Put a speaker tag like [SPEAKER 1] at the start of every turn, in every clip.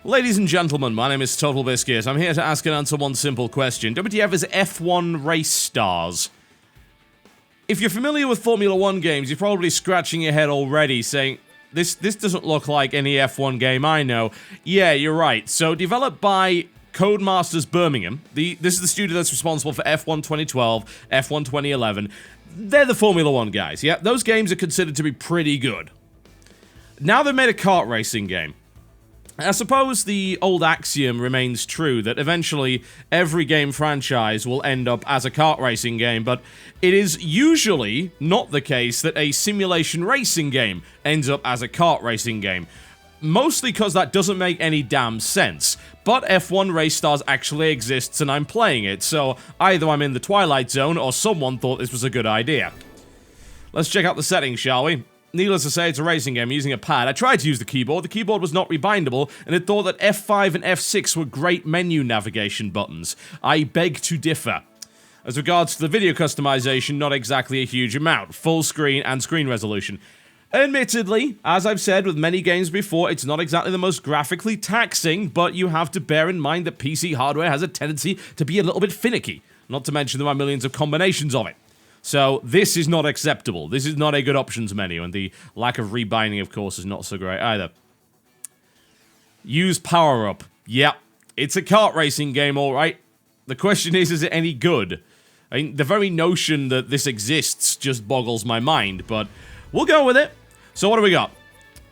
[SPEAKER 1] Ladies and gentlemen, my name is TotalBiscuit. I'm here to ask and answer one simple question. WTF is F1 race stars? If you're familiar with Formula 1 games, you're probably scratching your head already saying, this doesn't look like any F1 game I know. Yeah, you're right. So, developed by Codemasters Birmingham, this is the studio that's responsible for F1 2012, F1 2011. They're the Formula 1 guys, yeah? Those games are considered to be pretty good. Now they've made a kart racing game. I suppose the old axiom remains true that eventually every game franchise will end up as a kart racing game, but it is usually not the case that a simulation racing game ends up as a kart racing game. Mostly because that doesn't make any damn sense. But F1 Race Stars actually exists and I'm playing it, so either I'm in the Twilight Zone or someone thought this was a good idea. Let's check out the settings, shall we? Needless to say, it's a racing game using a pad. I tried to use the keyboard. The keyboard was not rebindable, and it thought that F5 and F6 were great menu navigation buttons. I beg to differ. As regards to the video customization, not exactly a huge amount. Full screen and screen resolution. Admittedly, as I've said with many games before, it's not exactly the most graphically taxing, but you have to bear in mind that PC hardware has a tendency to be a little bit finicky. Not to mention there are millions of combinations of it. So, this is not acceptable. This is not a good options menu, and the lack of rebinding, of course, is not so great either. Use power-up. Yep, it's a kart racing game, alright. The question is it any good? I mean, the very notion that this exists just boggles my mind, but we'll go with it. So, what do we got?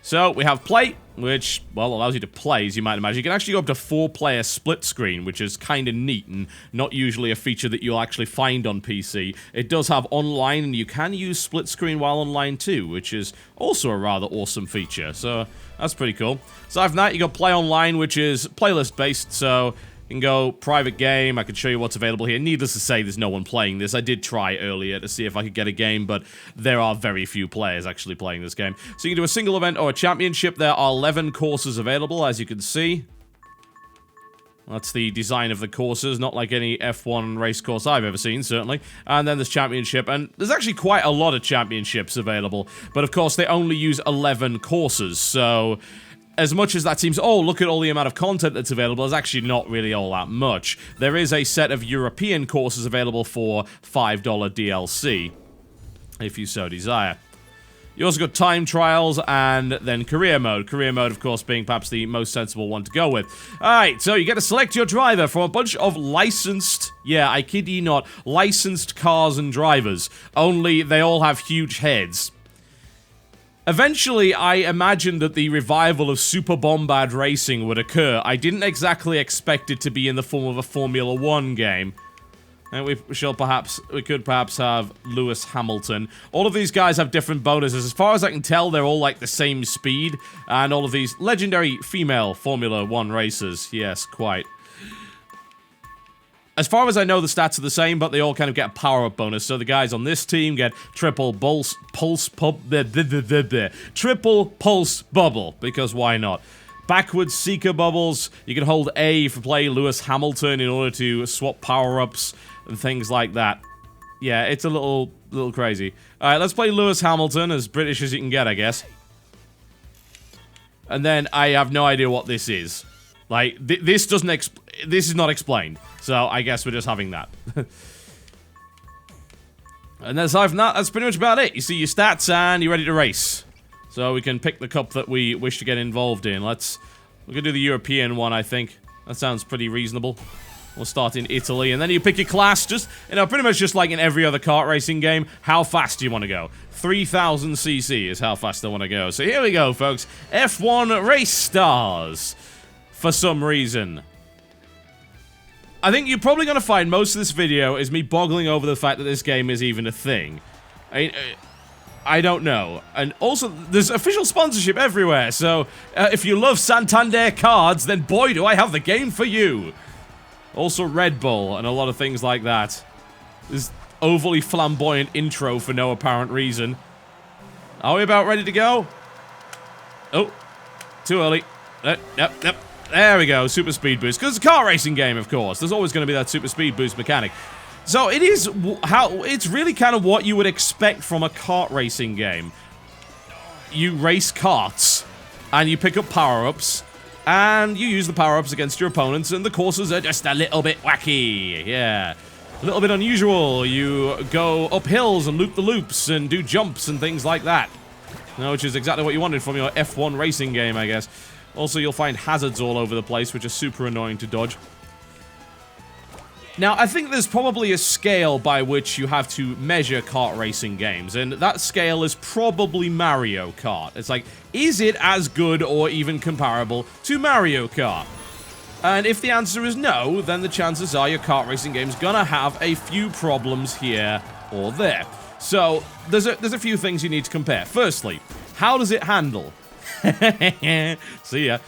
[SPEAKER 1] So, we have play, which, well, allows you to play, as you might imagine. You can actually go up to 4-player split screen, which is kind of neat and not usually a feature that you'll actually find on PC. It does have online, and you can use split screen while online too, which is also a rather awesome feature. So, that's pretty cool. Aside from that, you got play online, which is playlist-based, so you can go private game. I can show you what's available here. Needless to say, there's no one playing this. I did try earlier to see if I could get a game, but there are very few players actually playing this game. So you can do a single event or a championship. There are 11 courses available, as you can see. That's the design of the courses, not like any F1 race course I've ever seen, certainly. And then there's championship, and there's actually quite a lot of championships available. But of course, they only use 11 courses, so as much as that seems, oh, look at all the amount of content that's available, it's actually not really all that much. There is a set of European courses available for $5 DLC, if you so desire. You also got time trials and then career mode. Career mode, of course, being perhaps the most sensible one to go with. Alright, so you get to select your driver from a bunch of licensed, yeah, I kid you not, licensed cars and drivers. Only they all have huge heads. Eventually, I imagined that the revival of Super Bombard Racing would occur. I didn't exactly expect it to be in the form of a Formula 1 game. And we could perhaps have Lewis Hamilton. All of these guys have different bonuses. As far as I can tell, they're all like the same speed. And all of these legendary female Formula 1 racers. Yes, quite. As far as I know, the stats are the same, but they all kind of get a power-up bonus. So the guys on this team get triple pulse bubble, because why not? Backwards seeker bubbles. You can hold A for play Lewis Hamilton in order to swap power-ups and things like that. Yeah, it's a little crazy. Alright, let's play Lewis Hamilton, as British as you can get, I guess. And then I have no idea what this is. Like, this is not explained. So, I guess we're just having that. And then aside from that, that's pretty much about it. You see your stats and you're ready to race. So, we can pick the cup that we wish to get involved in. We're gonna do the European one, I think. That sounds pretty reasonable. We'll start in Italy, and then you pick your class. Just, pretty much just like in every other kart racing game. How fast do you want to go? 3000 cc is how fast I want to go. So, here we go, folks. F1 Race Stars. For some reason. I think you're probably going to find most of this video is me boggling over the fact that this game is even a thing. I don't know. And also, there's official sponsorship everywhere, so if you love Santander cards, then boy do I have the game for you. Also Red Bull and a lot of things like that. This overly flamboyant intro for no apparent reason. Are we about ready to go? Oh, too early. Yep. There we go, super speed boost. Because it's a car racing game, of course. There's always going to be that super speed boost mechanic. So it is it's really kind of what you would expect from a kart racing game. You race karts, and you pick up power-ups, And you use the power-ups against your opponents, and the courses are just a little bit wacky. Yeah. A little bit unusual. You go up hills and loop the loops and do jumps and things like that. Which is exactly what you wanted from your F1 racing game, I guess. Also, you'll find hazards all over the place, which are super annoying to dodge. Now, I think there's probably a scale by which you have to measure kart racing games, and that scale is probably Mario Kart. It's like, is it as good or even comparable to Mario Kart? And if the answer is no, then the chances are your kart racing game's gonna have a few problems here or there. So, there's a few things you need to compare. Firstly, how does it handle? See ya.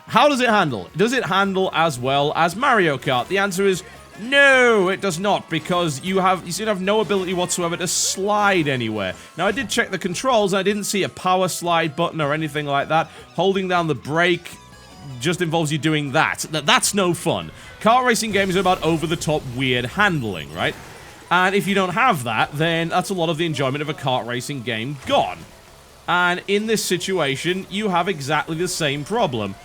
[SPEAKER 1] How does it handle? Does it handle as well as Mario Kart? The answer is no, it does not, because you seem to have no ability whatsoever to slide anywhere. Now, I did check the controls, and I didn't see a power slide button or anything like that. Holding down the brake just involves you doing that. That's no fun. Kart racing games are about over-the-top weird handling, right? And if you don't have that, then that's a lot of the enjoyment of a kart racing game gone. And in this situation, you have exactly the same problem.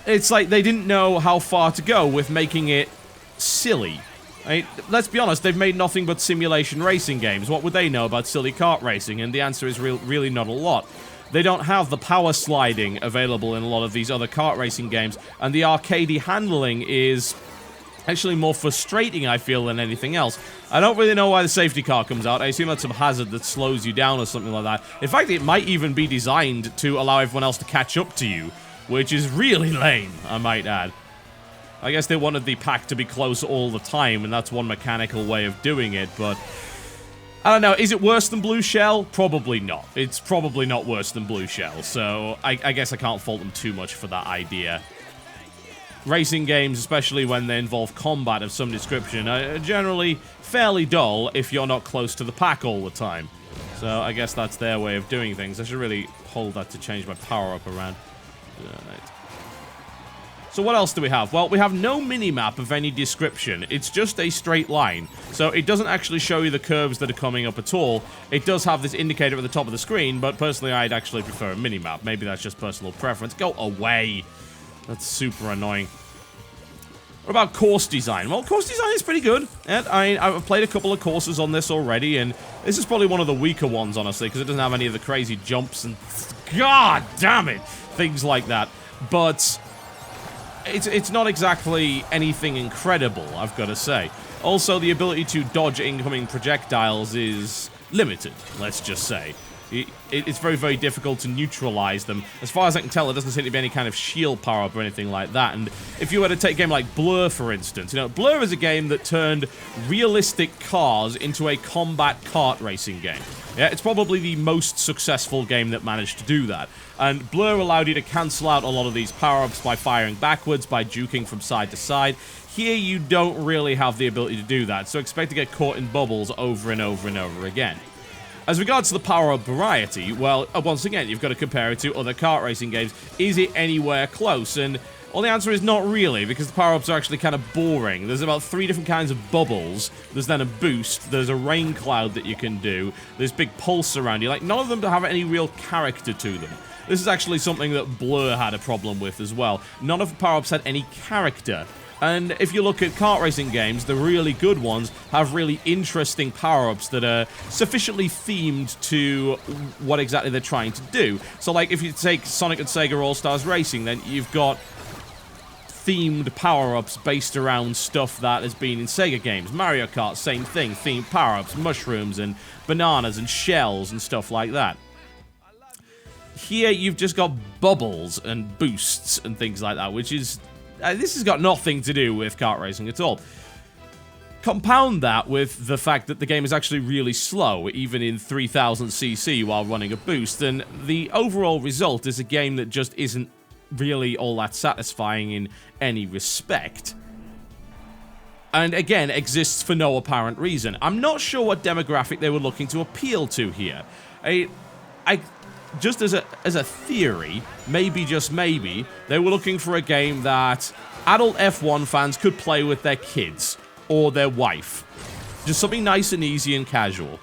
[SPEAKER 1] It's like they didn't know how far to go with making it silly. I mean, let's be honest, they've made nothing but simulation racing games. What would they know about silly kart racing? And the answer is really not a lot. They don't have the power sliding available in a lot of these other kart racing games, and the arcadey handling is actually more frustrating, I feel, than anything else. I don't really know why the safety car comes out. I assume that's some hazard that slows you down or something like that. In fact, it might even be designed to allow everyone else to catch up to you, which is really lame, I might add. I guess they wanted the pack to be close all the time, and that's one mechanical way of doing it, but I don't know. Is it worse than Blue Shell? Probably not. It's probably not worse than Blue Shell, so I guess I can't fault them too much for that idea. Racing games, especially when they involve combat of some description, are generally fairly dull if you're not close to the pack all the time. So I guess that's their way of doing things. I should really hold that to change my power-up around. Right. So what else do we have? Well, we have no mini-map of any description. It's just a straight line. So it doesn't actually show you the curves that are coming up at all. It does have this indicator at the top of the screen, but personally I'd actually prefer a mini-map. Maybe that's just personal preference. Go away! That's super annoying. What about course design? Well, course design is pretty good. And I've played a couple of courses on this already, and this is probably one of the weaker ones, honestly, because it doesn't have any of the crazy jumps and... God damn it! Things like that. But it's not exactly anything incredible, I've got to say. Also, the ability to dodge incoming projectiles is limited, let's just say. It's very, very difficult to neutralize them. As far as I can tell, there doesn't seem to be any kind of shield power-up or anything like that. And if you were to take a game like Blur, for instance, you know, Blur is a game that turned realistic cars into a combat kart racing game. Yeah, it's probably the most successful game that managed to do that. And Blur allowed you to cancel out a lot of these power-ups by firing backwards, by juking from side to side. Here, you don't really have the ability to do that, so expect to get caught in bubbles over and over and over again. As regards to the power-up variety, well, once again, you've got to compare it to other kart racing games. Is it anywhere close? And, well, the answer is not really, because the power-ups are actually kind of boring. There's about 3 different kinds of bubbles. There's then a boost. There's a rain cloud that you can do. There's big pulse around you. Like, none of them have any real character to them. This is actually something that Blur had a problem with as well. None of the power-ups had any character. And if you look at kart racing games, the really good ones have really interesting power-ups that are sufficiently themed to what exactly they're trying to do. So, like, if you take Sonic and Sega All-Stars Racing, then you've got themed power-ups based around stuff that has been in Sega games. Mario Kart, same thing, themed power-ups, mushrooms and bananas and shells and stuff like that. Here, you've just got bubbles and boosts and things like that, which is... this has got nothing to do with kart racing at all. Compound that with the fact that the game is actually really slow, even in 3000cc while running a boost, and the overall result is a game that just isn't really all that satisfying in any respect. And again, exists for no apparent reason. I'm not sure what demographic they were looking to appeal to here. Just as a theory, maybe, just maybe, they were looking for a game that adult F1 fans could play with their kids or their wife. Just something nice and easy and casual.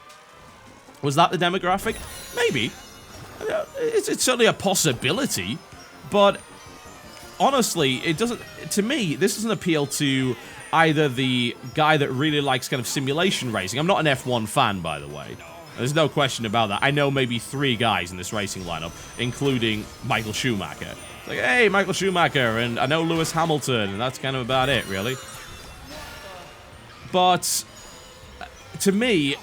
[SPEAKER 1] Was that the demographic? Maybe. It's certainly a possibility, but honestly, it doesn't, to me, this doesn't appeal to either the guy that really likes kind of simulation racing. I'm not an F1 fan, by the way. There's no question about that. I know maybe 3 guys in this racing lineup, including Michael Schumacher. It's like, hey, Michael Schumacher, and I know Lewis Hamilton, and that's kind of about it, really. But to me,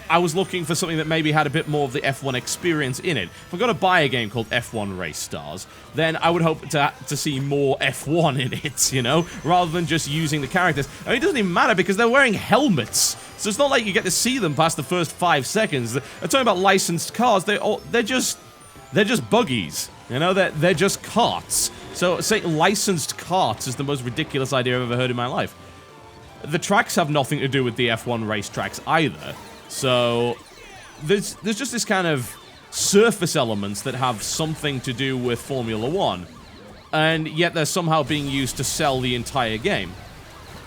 [SPEAKER 1] I was looking for something that maybe had a bit more of the F1 experience in it. If I'm going to buy a game called F1 Race Stars, then I would hope to see more F1 in it, you know, rather than just using the characters. I mean, it doesn't even matter because they're wearing helmets, so it's not like you get to see them past the first 5 seconds. I'm talking about licensed cars. They're just buggies, you know. They're just karts. So saying licensed karts is the most ridiculous idea I've ever heard in my life. The tracks have nothing to do with the F1 race tracks either. So there's just this kind of surface elements that have something to do with Formula 1, and yet they're somehow being used to sell the entire game.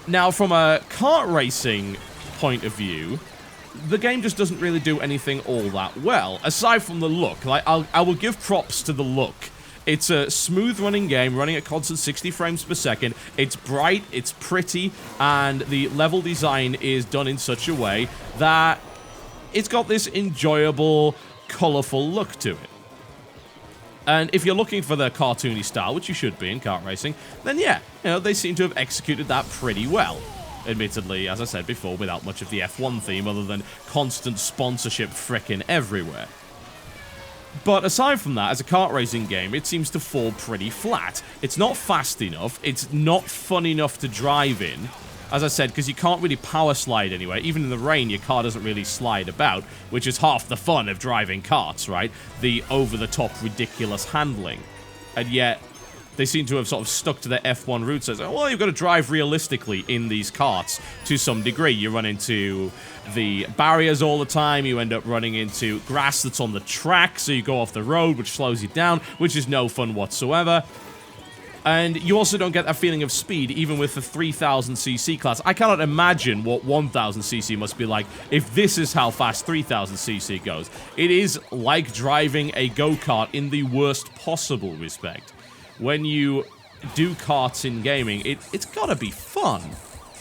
[SPEAKER 1] Now, from a kart racing point of view, the game just doesn't really do anything all that well, aside from the look. Like, I will give props to the look. It's a smooth-running game, running at constant 60 frames per second. It's bright, it's pretty, and the level design is done in such a way that it's got this enjoyable, colorful look to it. And if you're looking for the cartoony style, which you should be in kart racing, then yeah, you know, they seem to have executed that pretty well. Admittedly, as I said before, without much of the F1 theme other than constant sponsorship frickin' everywhere. But aside from that, as a kart racing game, it seems to fall pretty flat. It's not fast enough, it's not fun enough to drive in, as I said, because you can't really power slide anywhere. Even in the rain, your car doesn't really slide about, which is half the fun of driving karts, right? The over-the-top ridiculous handling. And yet, they seem to have sort of stuck to their F1 roots. So, well, you've got to drive realistically in these karts to some degree. You run into the barriers all the time. You end up running into grass that's on the track, so you go off the road, which slows you down, which is no fun whatsoever. And you also don't get that feeling of speed, even with the 3000cc class. I cannot imagine what 1000cc must be like if this is how fast 3000cc goes. It is like driving a go-kart in the worst possible respect. When you do karts in gaming, it's gotta be fun.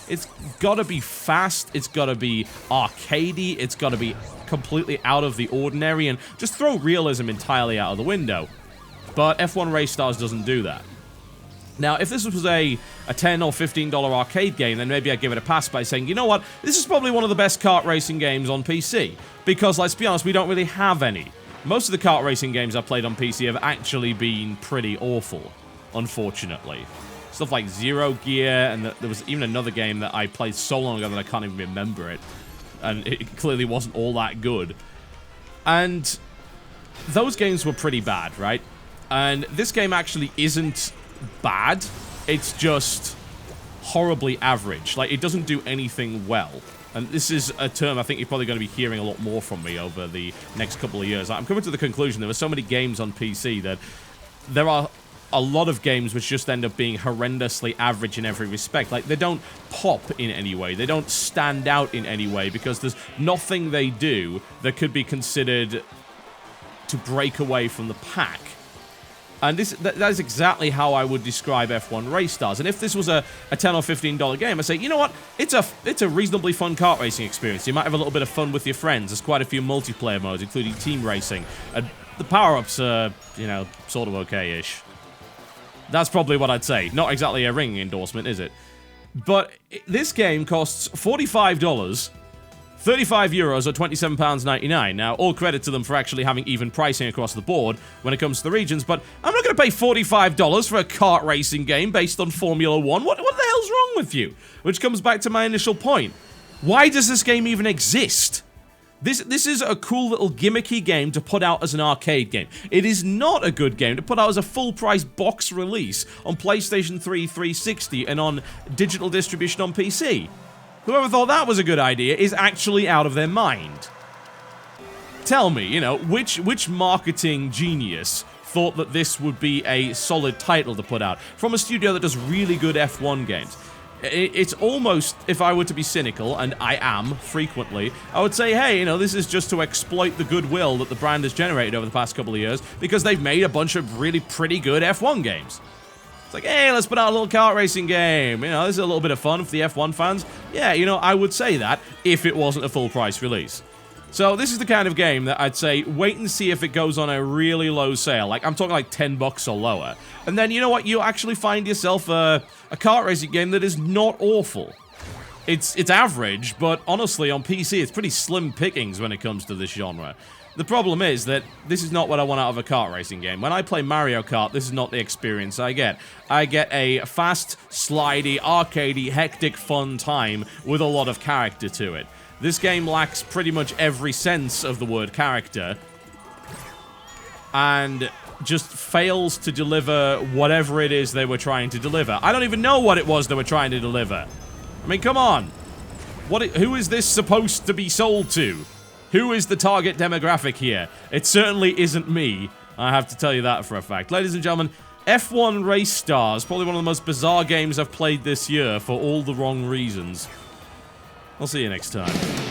[SPEAKER 1] It's gotta be fast, it's gotta be arcadey, it's gotta be completely out of the ordinary, and just throw realism entirely out of the window. But F1 Race Stars doesn't do that. Now, if this was a $10 or $15 arcade game, then maybe I'd give it a pass by saying, you know what, this is probably one of the best kart racing games on PC. Because, let's be honest, we don't really have any. Most of the kart racing games I've played on PC have actually been pretty awful, unfortunately. Stuff like Zero Gear, and there was even another game that I played so long ago that I can't even remember it. And it clearly wasn't all that good. And those games were pretty bad, right? And this game actually isn't bad, it's just horribly average. Like, it doesn't do anything well. And this is a term I think you're probably going to be hearing a lot more from me over the next couple of years. I'm coming to the conclusion there are so many games on PC that there are a lot of games which just end up being horrendously average in every respect. Like, they don't pop in any way, they don't stand out in any way, because there's nothing they do that could be considered to break away from the pack. And that is exactly how I would describe F1 Race Stars. And if this was a $10 or $15 game, I'd say, you know what? It's a reasonably fun kart racing experience. You might have a little bit of fun with your friends. There's quite a few multiplayer modes, including team racing. And the power-ups are, you know, sort of okay-ish. That's probably what I'd say. Not exactly a ringing endorsement, is it? But this game costs $45. 35 euros or £27.99. Now, all credit to them for actually having even pricing across the board when it comes to the regions, but I'm not going to pay $45 for a kart racing game based on Formula 1. What the hell's wrong with you? Which comes back to my initial point. Why does this game even exist? This is a cool little gimmicky game to put out as an arcade game. It is not a good game to put out as a full-price box release on PlayStation 3, 360, and on digital distribution on PC. Whoever thought that was a good idea is actually out of their mind. Tell me, you know, which marketing genius thought that this would be a solid title to put out from a studio that does really good F1 games? It's almost, if I were to be cynical, and I am frequently, I would say, hey, you know, this is just to exploit the goodwill that the brand has generated over the past couple of years because they've made a bunch of really pretty good F1 games. It's like, hey, let's put out a little kart racing game. You know, this is a little bit of fun for the F1 fans. Yeah, you know, I would say that if it wasn't a full price release. So this is the kind of game that I'd say wait and see if it goes on a really low sale. Like, I'm talking like $10 or lower. And then, you know what? You actually find yourself a kart racing game that is not awful. It's average, but honestly, on PC, it's pretty slim pickings when it comes to this genre. The problem is that this is not what I want out of a kart racing game. When I play Mario Kart, this is not the experience I get. I get a fast, slidey, arcadey, hectic, fun time with a lot of character to it. This game lacks pretty much every sense of the word character, and just fails to deliver whatever it is they were trying to deliver. I don't even know what it was they were trying to deliver. I mean, come on. Who is this supposed to be sold to? Who is the target demographic here? It certainly isn't me. I have to tell you that for a fact. Ladies and gentlemen, F1 Race Stars, probably one of the most bizarre games I've played this year for all the wrong reasons. I'll see you next time.